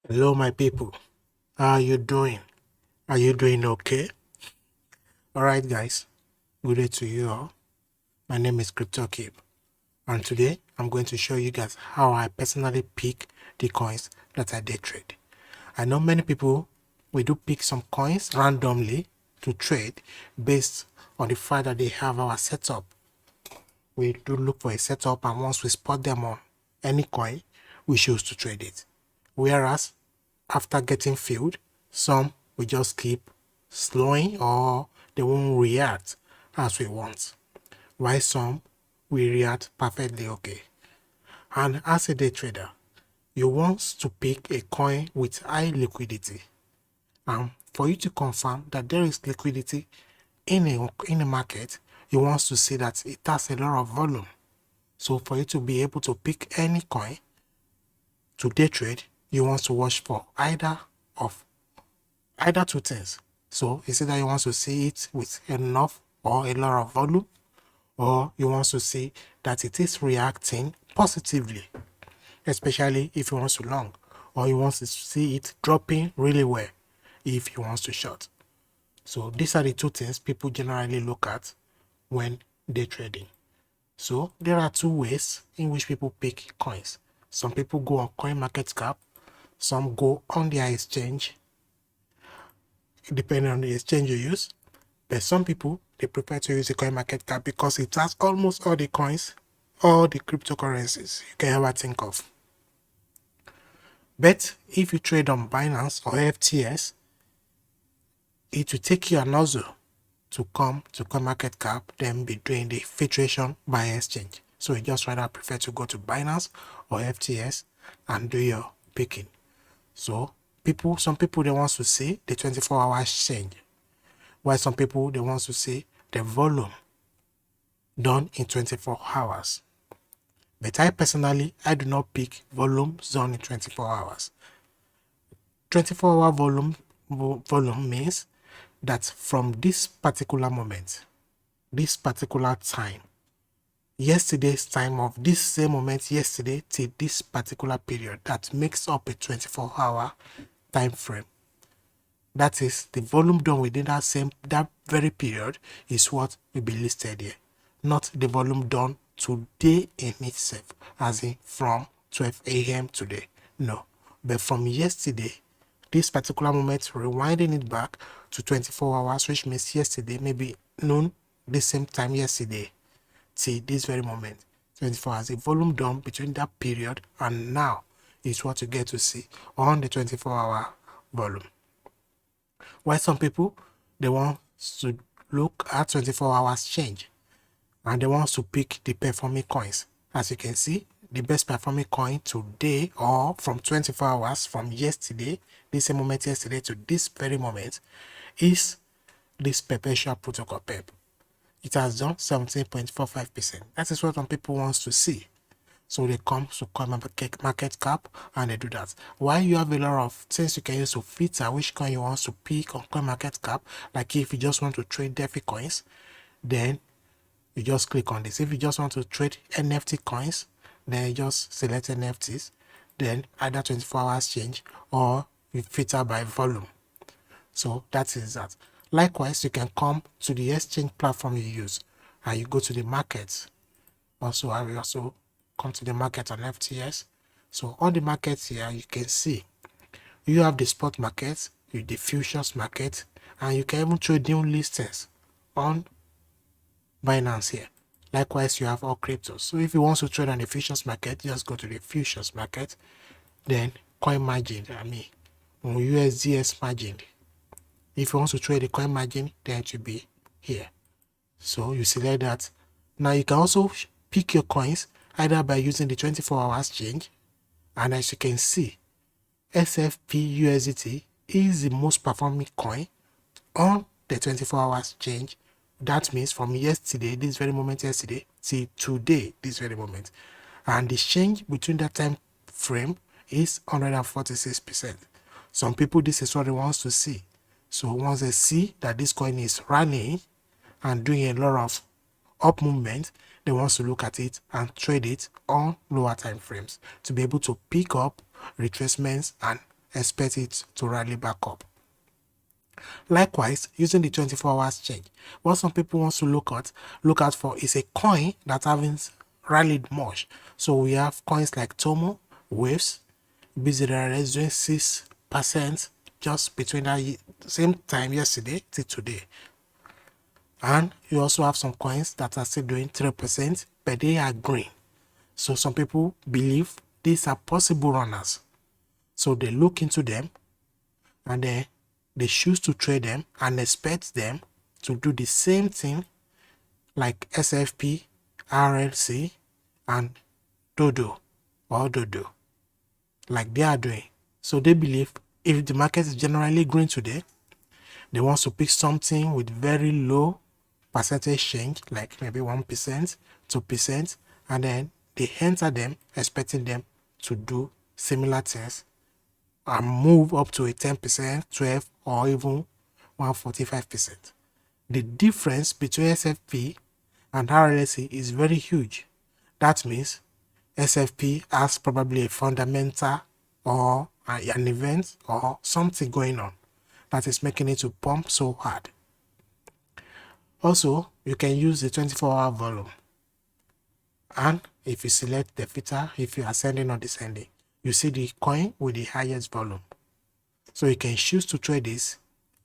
Hello, my people. How are you doing? Are you doing okay? All right, guys. Good day to you all. My name is CryptoKeep, and today I'm going to show you guys how I personally pick the coins that I day trade. I know many people we do pick some coins randomly to trade based on the fact that they have our setup. We do look for a setup, and once we spot them on any coin, we choose to trade it. Whereas after getting filled, some will just keep slowing or they won't react as we want, while some will react perfectly okay. And as a day trader, you want to pick a coin with high liquidity. And for you to confirm that there is liquidity in a market, you want to see that it has a lot of volume. So for you to be able to pick any coin to day trade, you want to watch for either two things. So it's either you want to see it with enough or a lot of volume, or you want to see that it is reacting positively, especially if you want to long, or you want to see it dropping really well if you want to short. So these are the two things people generally look at when day trading. So there are two ways in which people pick coins. Some people go on CoinMarketCap, some go on their exchange, depending on the exchange you use. But some people, they prefer to use the CoinMarketCap because it has almost all the coins, all the cryptocurrencies you can ever think of. But if you trade on Binance or FTS, it will take you another to come to CoinMarketCap, then be doing the filtration by exchange. So you just rather prefer to go to Binance or FTS and do your picking. So some people they want to see the 24-hour exchange, while some people they want to see the volume done in 24 hours. But I personally, I do not pick volume done in 24 hours. 24-hour volume means that from this particular moment, this particular time, yesterday's time of this same moment yesterday till this particular period, that makes up a 24-hour time frame. That is the volume done within that very period is what will be listed here, not the volume done today in itself, as in from 12 a.m. today. No, but from yesterday, this particular moment, rewinding it back to 24 hours, which means yesterday, maybe noon, the same time yesterday, till this very moment, 24 hours. The volume done between that period and now is what you get to see on the 24-hour volume. While some people, they want to look at 24 hours change and they want to pick the performing coins. As you can see, the best performing coin today or from 24 hours from yesterday, this same moment yesterday to this very moment, is this perpetual protocol PEP. It has done 17.45%. That is what some people want to see. So they come to CoinMarketCap and they do that. While you have a lot of things you can use to filter which coin you want to pick on CoinMarketCap, like if you just want to trade DeFi coins, then you just click on this. If you just want to trade NFT coins, then you just select NFTs, then either 24 hours change or you filter by volume. So that is that. Likewise, you can come to the exchange platform you use and you go to the markets. Also, I will also come to the market on FTS. So on the markets here, you can see you have the spot market, the futures market, and you can even trade new listings on Binance here. Likewise, you have all cryptos. So if you want to trade on the futures market, just go to the futures market, then coin margin, on USDS margin. If you want to trade the coin margin, then it will be here. So you select that. Now you can also pick your coins either by using the 24 hours change, and as you can see, SFP USDT is the most performing coin on the 24 hours change. That means from yesterday, this very moment yesterday, till today, this very moment. And the change between that time frame is 146%. Some people, this is what they want to see. So once they see that this coin is rallying and doing a lot of up movement, they want to look at it and trade it on lower time frames to be able to pick up retracements and expect it to rally back up. Likewise, using the 24 hours change, what some people want to look out for is a coin that haven't rallied much. So we have coins like Tomo, Waves, BZRS doing 6% just between that same time yesterday till today. And you also have some coins that are still doing 3%, but they are green. So some people believe these are possible runners. So they look into them and then they choose to trade them and expect them to do the same thing like SFP, RLC, and Dodo or Dodo, like they are doing. So they believe if the market is generally green today, they want to pick something with very low percentage change, like maybe 1%, 2%, and then they enter them expecting them to do similar things and move up to a 10%, 12, or even 145%. The difference between SFP and RLC is very huge. That means SFP has probably a fundamental or an event or something going on that is making it to pump so hard. Also, you can use the 24-hour volume. And if you select the filter, if you are ascending or descending, you see the coin with the highest volume. So you can choose to trade this.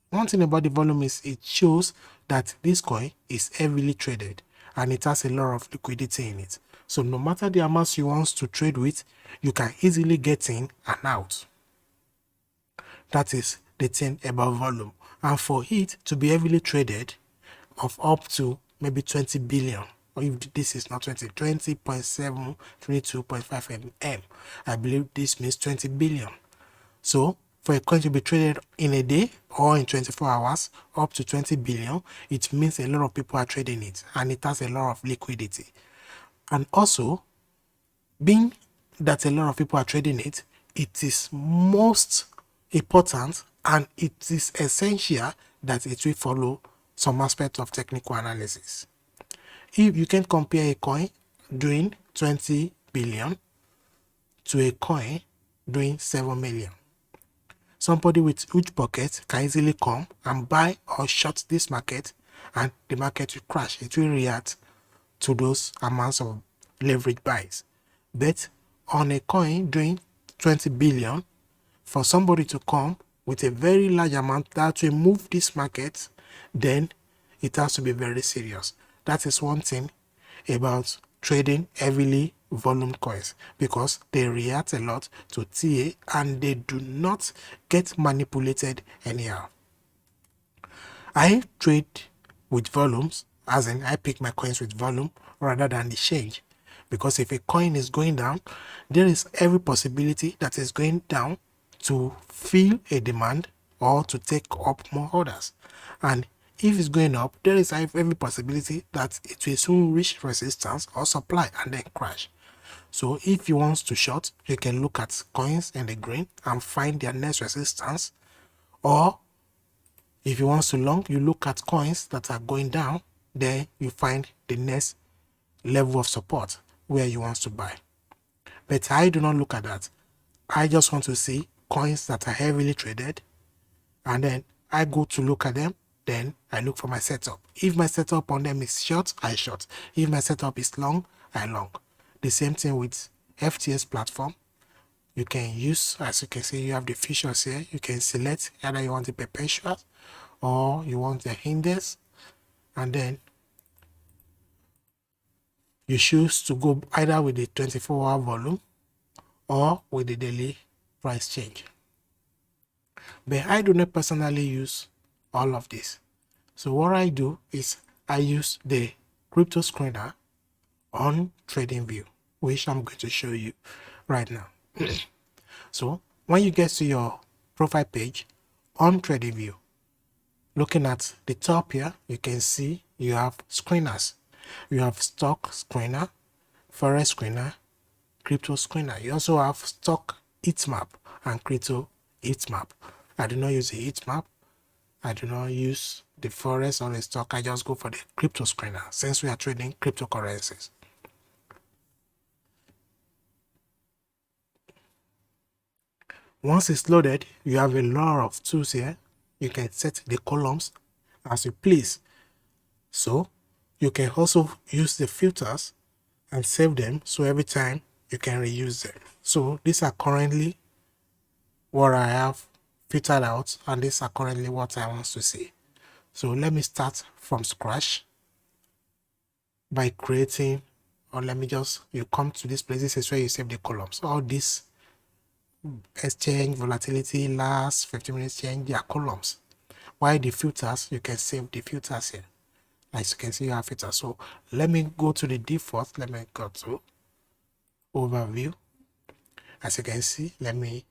One thing about the volume is it shows that this coin is heavily traded and it has a lot of liquidity in it. So no matter the amounts you want to trade with, you can easily get in and out. That is the thing about volume. And for it to be heavily traded of up to maybe 20 billion, or if this is not 20.732.5 mm, I believe this means 20 billion. So for a coin to be traded in a day or in 24 hours up to 20 billion, it means a lot of people are trading it and it has a lot of liquidity. And also, being that a lot of people are trading it, it is most important and it is essential that it will follow some aspect of technical analysis. If you can compare a coin doing 20 billion to a coin doing 7 million. Somebody with huge pockets can easily come and buy or short this market and the market will crash. It will react to those amounts of leverage buys. But on a coin doing 20 billion, for somebody to come with a very large amount that will move this market, then it has to be very serious. That is one thing about trading heavily volume coins, because they react a lot to TA and they do not get manipulated anyhow. I trade with volumes, as in I pick my coins with volume rather than the change, because if a coin is going down, there is every possibility that it's going down to fill a demand or to take up more orders. And if it's going up, there is every possibility that it will soon reach resistance or supply and then crash. So if you want to short, you can look at coins in the green and find their next resistance. Or if you want to long, you look at coins that are going down, then you find the next level of support where you want to buy. But I do not look at that. I just want to see coins that are heavily traded, and then I go to look at them. Then I look for my setup. If my setup on them is short, I short. If my setup is long, I long. The same thing with FTS platform. You can use, as you can see, you have the features here. You can select either you want the perpetual or you want the index, and then you choose to go either with the 24-hour volume or with the daily price change. But I do not personally use all of this. So what I do is I use the crypto screener on TradingView, which I'm going to show you right now. So when you get to your profile page on TradingView, looking at the top here, you can see you have screeners. You have stock screener, forex screener, crypto screener. You also have stock heat map and crypto heat map. I do not use the heat map. I do not use the forex or the stock. I just go for the crypto screener since we are trading cryptocurrencies. Once it's loaded, you have a lot of tools here. You can set the columns as you please. So you can also use the filters and save them, so every time you can reuse them. So these are currently what I have filtered out, and these are currently what I want to see. So let me start from scratch by creating, or let me just, you come to this place, this is where you save the columns. All this exchange, volatility, last 15 minutes change, they are columns. While the filters, you can save the filters here. As you can see, you have filters. So let me go to the default. Let me go to overview. As you can see, let me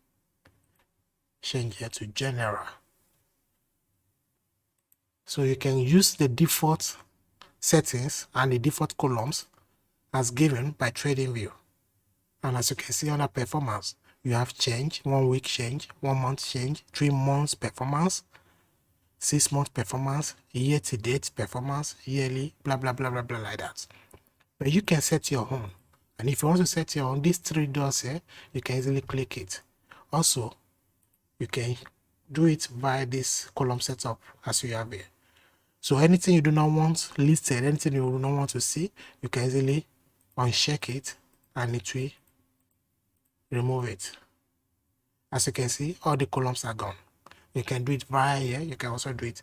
change here to general. So you can use the default settings and the default columns as given by TradingView. And as you can see under performance, you have change, 1 week change, 1 month change, 3 months performance, 6 month performance, year to date performance, yearly, blah blah blah blah blah, like that. But you can set your own. And if you want to set your own, these 3 dots here, you can easily click it. Also, you can do it via this column setup as you have here. So anything you do not want listed, anything you do not want to see, you can easily uncheck it and it will remove it. As you can see, all the columns are gone. You can do it via here. You can also do it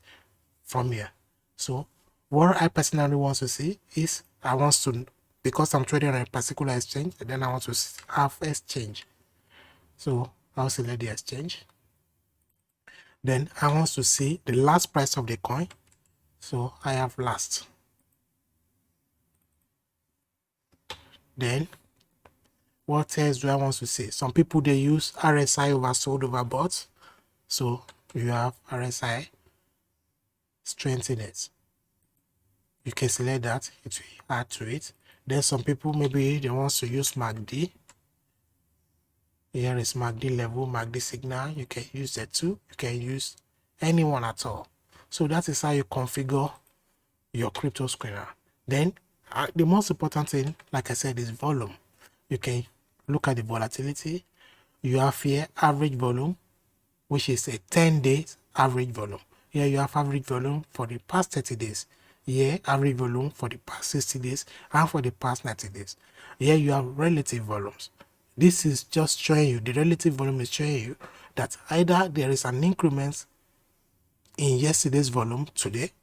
from here. So what I personally want to see is, I want to, because I'm trading on a particular exchange, and then I want to have exchange. So I'll select the exchange. Then I want to see the last price of the coin. So I have last. Then what else do I want to see? Some people, they use RSI oversold overbought. So you have RSI strength in it. You can select that, it will add to it. Then some people, maybe they want to use MACD. Here is MACD level, MACD signal. You can use that too. You can use anyone at all. So that is how you configure your crypto screener. Then the most important thing, like I said, is volume. You can look at the volatility. You have here average volume, which is a 10 days average volume. Here you have average volume for the past 30 days. Here average volume for the past 60 days and for the past 90 days. Here you have relative volumes. This is just showing you, the relative volume is showing you that either there is an increment in yesterday's volume today,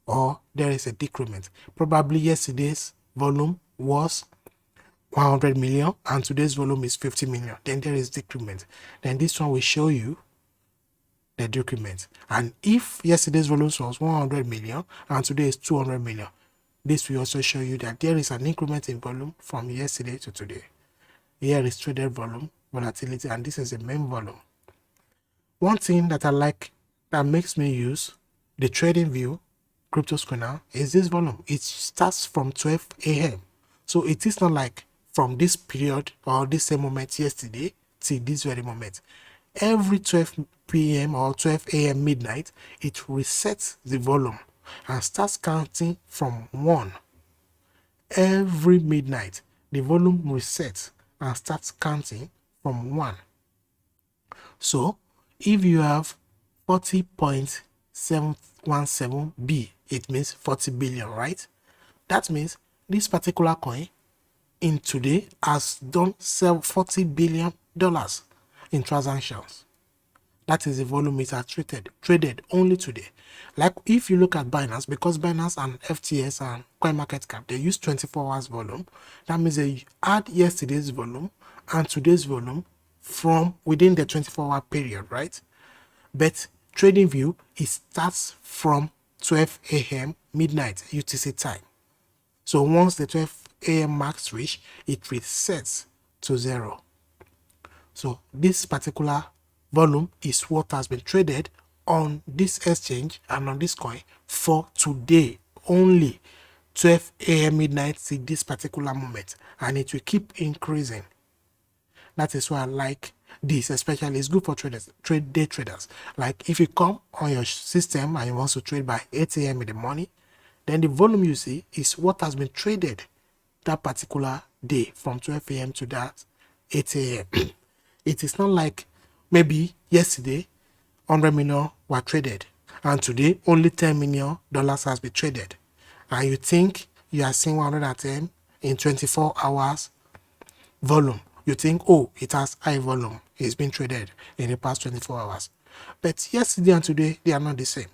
or there is a decrement. Probably yesterday's volume was 100 million and today's volume is 50 million. Then there is decrement. Then this one will show you the decrement. And if yesterday's volume was 100 million and today is 200 million, this will also show you that there is an increment in volume from yesterday to today. Here is traded volume, volatility, and this is the main volume. One thing that I like that makes me use the TradingView crypto screener is this volume. It starts from 12 a.m. So it is not like from this period or this same moment yesterday till this very moment. Every 12 p.m. or 12 a.m. midnight, it resets the volume and starts counting from 1. Every midnight, the volume resets and starts counting from 1. So if you have 40.717B, it means 40 billion, right? That means this particular coin in today has done $40 billion in transactions. That is the volume it has traded only today. Like if you look at Binance, because Binance and FTS and CoinMarketCap, they use 24 hours volume. That means they add yesterday's volume and today's volume from within the 24-hour period, right? But TradingView, it starts from 12 a.m. midnight UTC time. So once the 12 a.m. marks reach, it resets to 0. So this particular volume is what has been traded on this exchange and on this coin for today only, 12 a.m. midnight till this particular moment, and it will keep increasing. That is why I like this, especially it's good for traders, day traders. Like if you come on your system and you want to trade by 8 a.m. in the morning, then the volume you see is what has been traded that particular day from 12 a.m. to that 8 a.m. It is not like maybe yesterday 100 million were traded, and today only $10 million has been traded, and you think you are seeing 110 in 24 hours volume, you think, oh, it has high volume, it's been traded in the past 24 hours. But yesterday and today, they are not the same.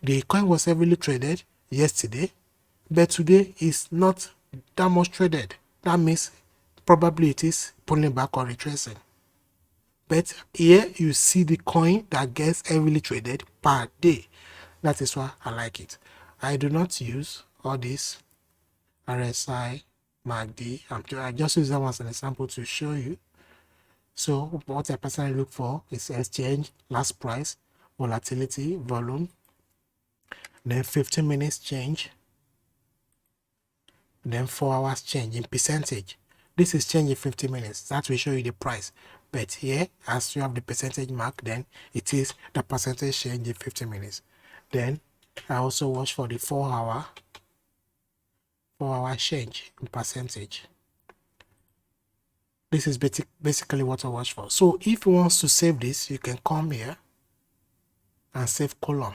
The coin was heavily traded yesterday, but today is not that much traded. That means probably it is pulling back or retracing. But here you see the coin that gets heavily traded per day. That is why I like it. I do not use all this RSI, MACD. I just use that one as an example to show you. So what I personally look for is exchange, last price, volatility, volume, then 15 minutes change, then 4 hours change in percentage. This is change in 50 minutes. That will show you the price. But here, as you have the percentage mark, then it is the percentage change in 50 minutes. Then I also watch for the 4 hour change in percentage. This is basically what I watch for. So if you want to save this, you can come here and save column.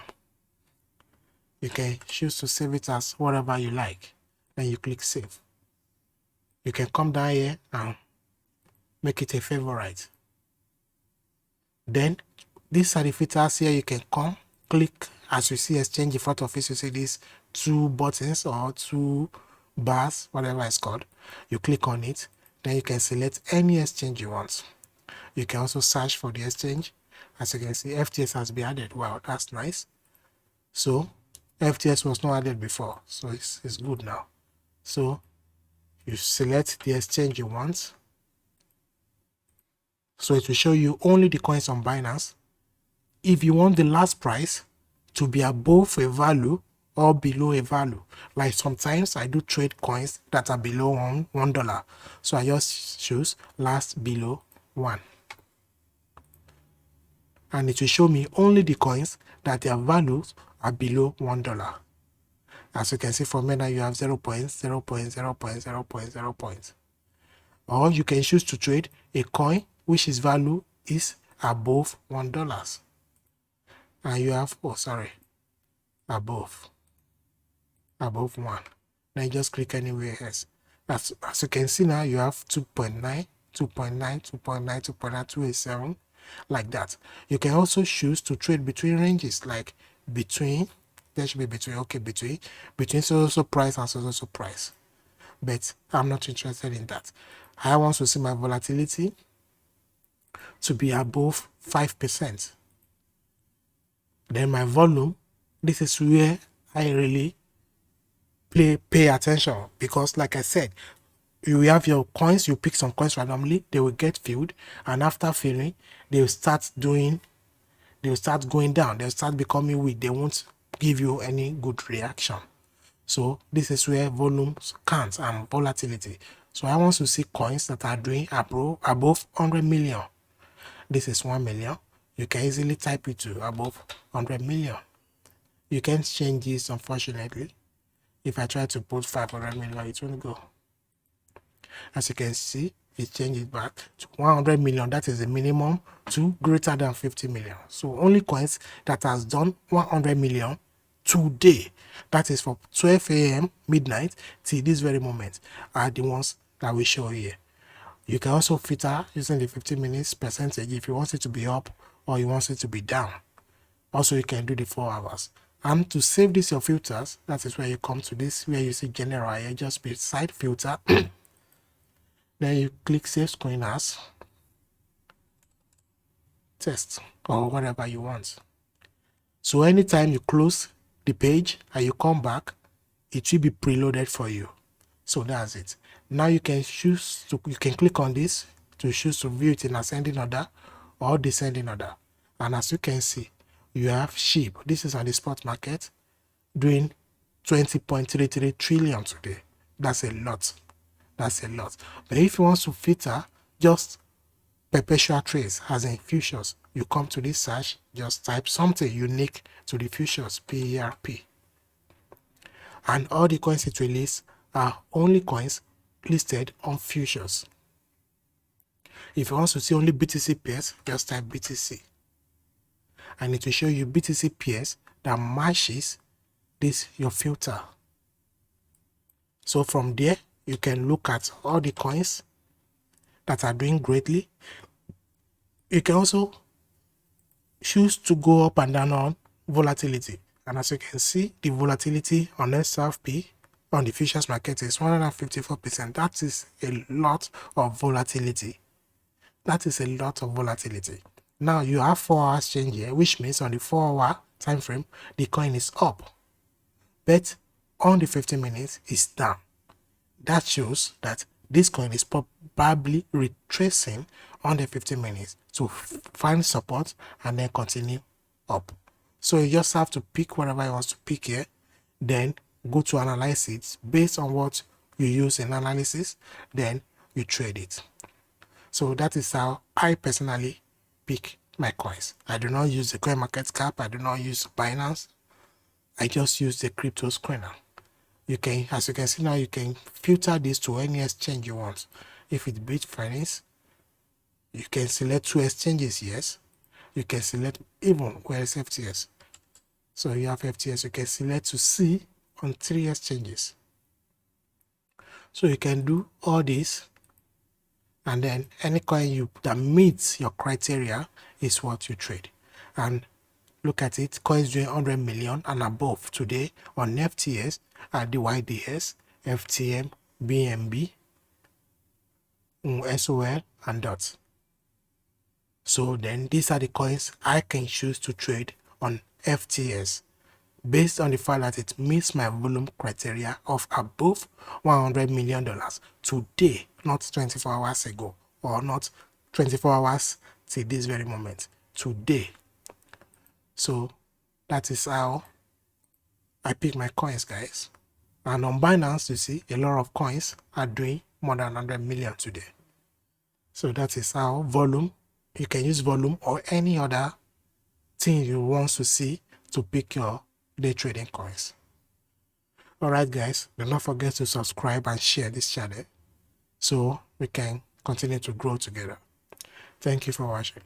You can choose to save it as whatever you like. Then you click save. You can come down here and make it a favorite. Then these are the filters here. You can come, click, as you see exchange in front of it, you see these 2 buttons or 2 bars, whatever it's called. You click on it, then you can select any exchange you want. You can also search for the exchange. As you can see, FTS has been added. Wow, that's nice. So FTS was not added before, so it's good now. So you select the exchange you want. So it will show you only the coins on Binance. If you want the last price to be above a value or below a value, like sometimes I do trade coins that are below $1, so I just choose last below 1, and it will show me only the coins that their values are below $1. As you can see, for MENA you have 0 points, 0 points, 0 points, 0 points, 0 points. Or you can choose to trade a coin which its value is above $1, and you have, oh sorry, above 1. Then you just click anywhere else. As you can see now, you have 2.9, 2.9, 2.9, 2.9, 287, like that. You can also choose to trade between ranges, like between, there should be between, okay, between so price and so price. But I'm not interested in that. I want to see my volatility to be above 5%. Then my volume, this is where I really pay attention, because like I said, you have your coins, you pick some coins randomly, they will get filled, and after filling, they will start going down, they'll start becoming weak, they won't give you any good reaction. So this is where volumes count and volatility. So I want to see coins that are doing above 100 million. This is 1 million. You can easily type it to above 100 million. You can't change this, unfortunately. If I try to put 500 million, it won't go. As you can see, it changes back to 100 million. That is the minimum to greater than 50 million. So only coins that has done 100 million today, that is from 12 a.m. midnight till this very moment, are the ones that we show here. You can also filter using the 15 minutes percentage if you want it to be up or you want it to be down. Also, you can do the 4 hours. And to save this your filters, that is where you come to this, where you see general here, just beside filter. Then you click save screen as test or whatever you want. So anytime you close the page and you come back, it will be preloaded for you. So that's it. Now you can click on this to choose to view it in ascending order or descending order. And as you can see, you have SHIB. This is on the spot market doing 20.33 trillion today. That's a lot. That's a lot. But if you want to filter just perpetual trades, as in futures, you come to this search, just type something unique to the futures, PERP. And all the coins it will list are only coins listed on futures. If you want to see only BTC pairs, just type BTC. And it will show you BTC pairs that matches this your filter. So from there, you can look at all the coins that are doing greatly. You can also choose to go up and down on volatility. And as you can see, the volatility on SRP on the futures market is 154%. That is a lot of volatility. That is a lot of volatility. Now you have 4 hours change here, which means on the 4-hour time frame, the coin is up. But on the 15 minutes, it's down. That shows that this coin is probably retracing on the 15 minutes to find support and then continue up. So you just have to pick whatever you want to pick here, then go to analyze it based on what you use in analysis, then you trade it. So that is how I personally pick my coins. I do not use the coin market cap, I do not use Binance, I just use the crypto screener. You can, as you can see now, you can filter this to any exchange you want. If it's Bitfinex, you can select 2 exchanges, yes. You can select even where is FTS. So you have FTS, you can select to see on 3 exchanges. So you can do all this, and then any coin that meets your criteria is what you trade. And look at it, coins doing 100 million and above today on FTS, DYDS, FTM, BNB, SOL, and DOT. So then these are the coins I can choose to trade on FTS based on the fact that it meets my volume criteria of above $100 million today, not 24 hours ago, or not 24 hours till this very moment, today. So that is how I pick my coins, guys. And on Binance, you see a lot of coins are doing more than 100 million today. So that is how volume, you can use volume or any other thing you want to see to pick your day trading coins. Alright guys, do not forget to subscribe and share this channel so we can continue to grow together. Thank you for watching.